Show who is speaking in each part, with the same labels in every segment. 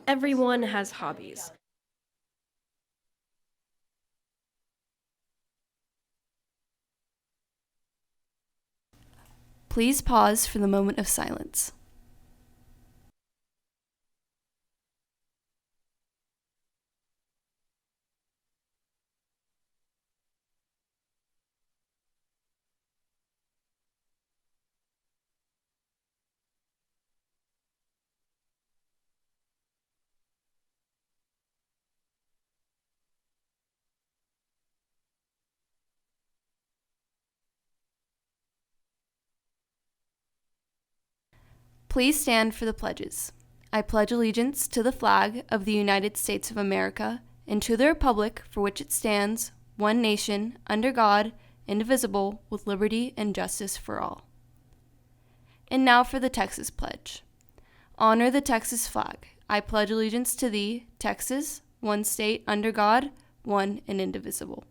Speaker 1: Everyone has hobbies.
Speaker 2: Please pause for the moment of silence. Please stand for the pledges. I pledge allegiance to the flag of the United States of America and to the republic for which it stands, one nation, under God, indivisible, with liberty and justice for all. And now for the Texas Pledge. Honor the Texas flag. I pledge allegiance to thee, Texas, one state, under God, one and indivisible.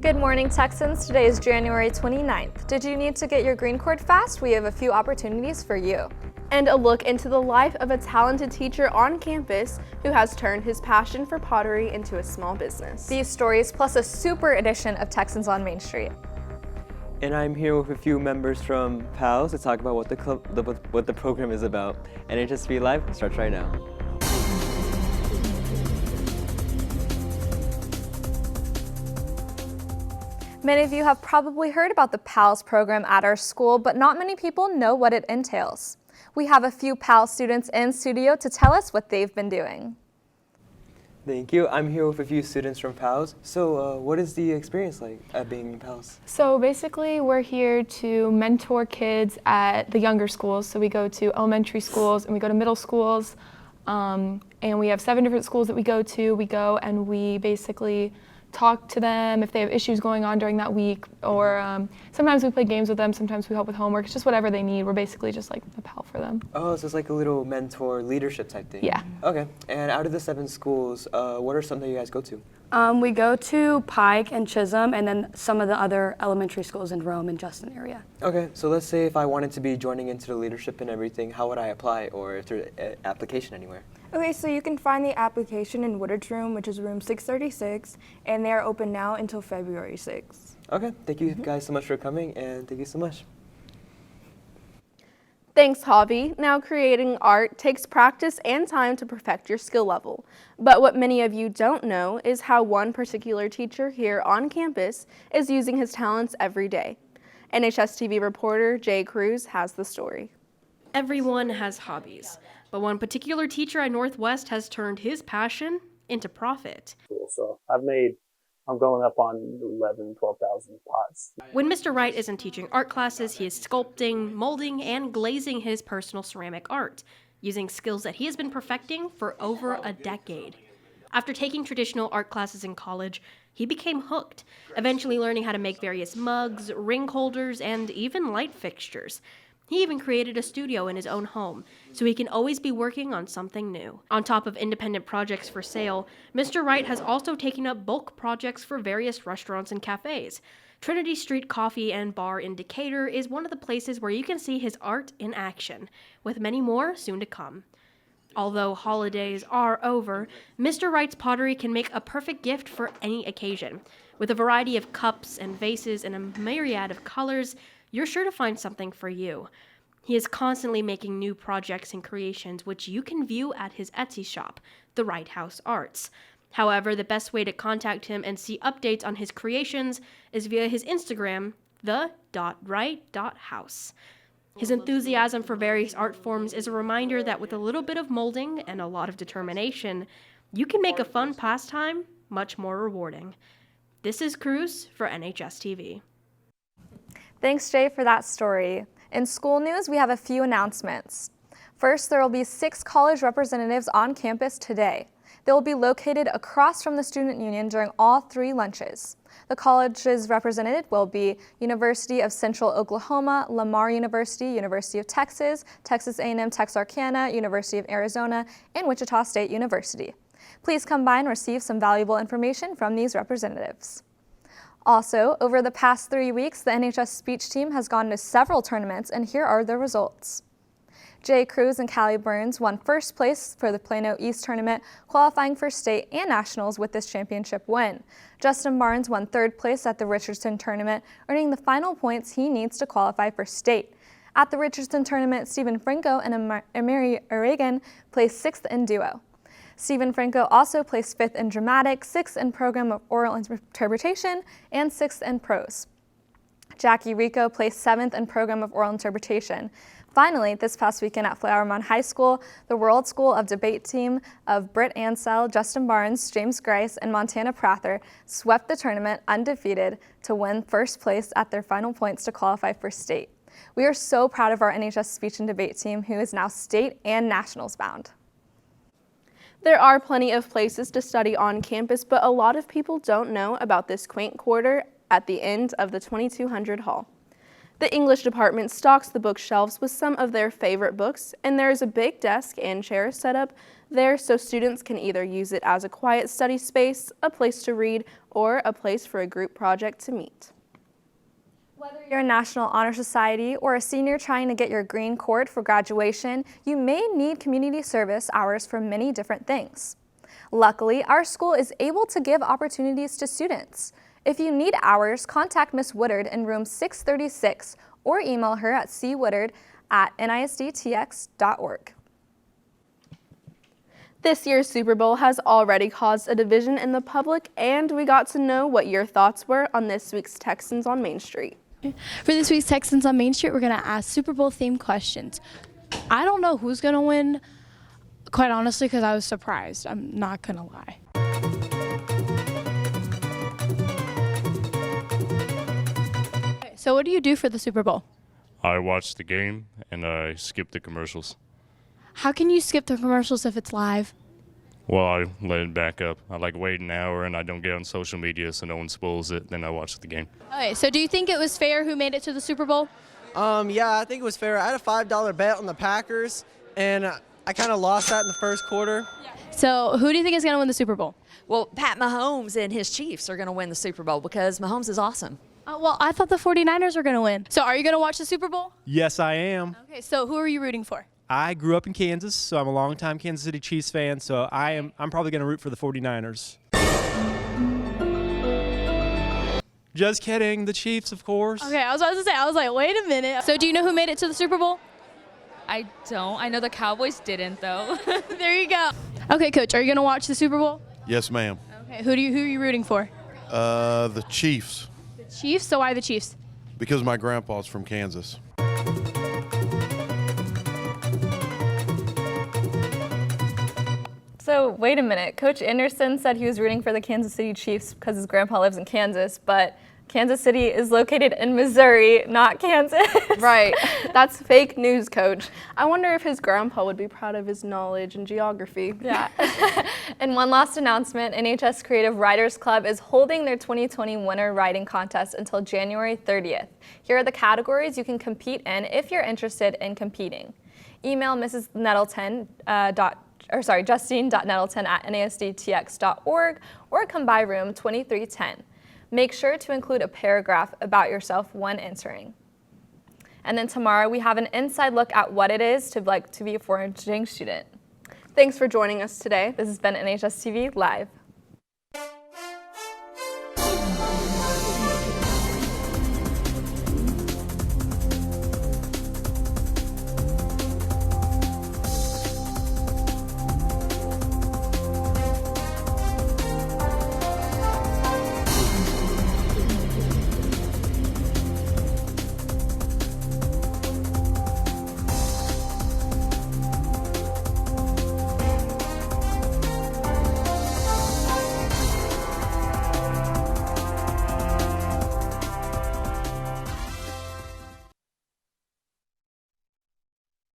Speaker 3: Good morning, Texans. Today is January 29th. Did you need to get your green card fast? We have a few opportunities for you.
Speaker 4: And a look into the life of a talented teacher on campus who has turned his passion for pottery into a small business.
Speaker 3: These stories plus a super edition of Texans on Main Street.
Speaker 5: And I'm here with a few members from PALS to talk about what the program is about. NHSTV Live starts right now.
Speaker 3: Many of you have probably heard about the PALS program at our school, but not many people know what it entails. We have a few PALS students in studio to tell us what they've been doing.
Speaker 5: Thank you. I'm here with a few students from PALS. So what is the experience like at being in PALS?
Speaker 6: So basically we're here to mentor kids at the younger schools. So we go to elementary schools and we go to middle schools. And we have 7 different schools that we go to. We go and we basically talk to them if they have issues going on during that week, or sometimes we play games with them, sometimes we help with homework. It's just whatever they need. We're basically just like a pal for them.
Speaker 5: Oh, so it's like a little mentor leadership type thing.
Speaker 6: Yeah.
Speaker 5: Okay, and out of the 7 schools, what are some that you guys go to?
Speaker 7: We go to Pike and Chisholm, and then some of the other elementary schools in Rome and Justin area.
Speaker 5: Okay, so let's say if I wanted to be joining into the leadership and everything, how would I apply, or is there an application anywhere?
Speaker 8: Okay, so you can find the application in Woodard's room, which is room 636, and they are open now until February 6th.
Speaker 5: Okay, thank you guys so much for coming, and thank you so much.
Speaker 4: Thanks, Hobby. Now, creating art takes practice and time to perfect your skill level. But what many of you don't know is how one particular teacher here on campus is using his talents every day. NHSTV reporter Jay Cruz has the story.
Speaker 1: Everyone has hobbies, but one particular teacher at Northwest has turned his passion into profit.
Speaker 9: So I'm going up on 11, 12,000 pots.
Speaker 1: When Mr. Wright isn't teaching art classes, he is sculpting, molding, and glazing his personal ceramic art, using skills that he has been perfecting for over a decade. After taking traditional art classes in college, he became hooked, eventually learning how to make various mugs, ring holders, and even light fixtures. He even created a studio in his own home, so he can always be working on something new. On top of independent projects for sale, Mr. Wright has also taken up bulk projects for various restaurants and cafes. Trinity Street Coffee and Bar in Decatur is one of the places where you can see his art in action, with many more soon to come. Although holidays are over, Mr. Wright's pottery can make a perfect gift for any occasion. With a variety of cups and vases and a myriad of colors, you're sure to find something for you. He is constantly making new projects and creations, which you can view at his Etsy shop, The Wright House Arts. However, the best way to contact him and see updates on his creations is via his Instagram, the.wright.house. His enthusiasm for various art forms is a reminder that with a little bit of molding and a lot of determination, you can make a fun pastime much more rewarding. This is Cruz for NHSTV.
Speaker 3: Thanks, Jay, for that story. In school news, we have a few announcements. First, there will be 6 college representatives on campus today. They will be located across from the student union during all 3 lunches. The colleges represented will be University of Central Oklahoma, Lamar University, University of Texas, Texas A&M Texarkana, University of Arizona, and Wichita State University. Please come by and receive some valuable information from these representatives. Also, over the past 3 weeks, the NHS speech team has gone to several tournaments, and here are the results. Jay Cruz and Callie Burns won first place for the Plano East tournament, qualifying for state and nationals with this championship win. Justin Barnes won third place at the Richardson tournament, earning the final points he needs to qualify for state. At the Richardson tournament, Stephen Franco and Amiri Aragon placed sixth in duo. Stephen Franco also placed fifth in dramatic, sixth in program of oral interpretation, and sixth in prose. Jackie Rico placed seventh in program of oral interpretation. Finally, this past weekend at Flowermont High School, the World School of Debate team of Britt Ansell, Justin Barnes, James Grice, and Montana Prather swept the tournament undefeated to win first place at their final points to qualify for state. We are so proud of our NHS speech and debate team, who is now state and nationals bound.
Speaker 4: There are plenty of places to study on campus, but a lot of people don't know about this quaint quarter at the end of the 2200 hall. The English department stocks the bookshelves with some of their favorite books, and there is a big desk and chairs set up there so students can either use it as a quiet study space, a place to read, or a place for a group project to meet.
Speaker 3: Whether you're a National Honor Society or a senior trying to get your green cord for graduation, you may need community service hours for many different things. Luckily, our school is able to give opportunities to students. If you need hours, contact Ms. Woodard in room 636 or email her at cwoodard@nisttx.org.
Speaker 4: This year's Super Bowl has already caused a division in the public, and we got to know what your thoughts were on this week's Texans on Main Street.
Speaker 10: For this week's Texans on Main Street, we're going to ask Super Bowl themed questions. I don't know who's going to win, quite honestly, because I was surprised. I'm not going to lie. Okay, so what do you do for the Super Bowl?
Speaker 11: I watch the game and I skip the commercials.
Speaker 10: How can you skip the commercials if it's live?
Speaker 11: Well, I let it back up. I like wait an hour and I don't get on social media so no one spoils it. Then I watch the game.
Speaker 10: Okay, so do you think it was fair who made it to the Super Bowl?
Speaker 12: Yeah, I think it was fair. I had a $5 bet on the Packers, and I kind of lost that in the first quarter.
Speaker 10: So who do you think is going to win the Super Bowl?
Speaker 13: Well, Pat Mahomes and his Chiefs are going to win the Super Bowl because Mahomes is awesome.
Speaker 10: Well, I thought the 49ers were going to win. So are you going to watch the Super Bowl?
Speaker 14: Yes, I am.
Speaker 10: Okay, so who are you rooting for?
Speaker 14: I grew up in Kansas, so I'm a longtime Kansas City Chiefs fan, so I'm probably going to root for the 49ers. Just kidding, the Chiefs, of course.
Speaker 10: Okay, I was about to say, I was like, wait a minute. So do you know who made it to the Super Bowl?
Speaker 15: I don't. I know the Cowboys didn't, though.
Speaker 10: There you go. Okay, Coach, are you going to watch the Super Bowl?
Speaker 16: Yes, ma'am.
Speaker 10: Okay, who are you rooting for?
Speaker 16: The Chiefs.
Speaker 10: The Chiefs? So why the Chiefs?
Speaker 16: Because my grandpa's from Kansas.
Speaker 3: So wait a minute, Coach Anderson said he was rooting for the Kansas City Chiefs because his grandpa lives in Kansas, but Kansas City is located in Missouri, not Kansas.
Speaker 4: Right, that's fake news, Coach. I wonder if his grandpa would be proud of his knowledge in geography.
Speaker 3: Yeah. And one last announcement, NHS Creative Writers Club is holding their 2020 Winter Writing Contest until January 30th. Here are the categories you can compete in if you're interested in competing. Email Mrs. Nettleton, justine.nettleton@nisttx.org or come by room 2310. Make sure to include a paragraph about yourself when answering. And then tomorrow we have an inside look at what it is to be a foreign exchange student.
Speaker 4: Thanks for joining us today.
Speaker 3: This has been NHSTV Live.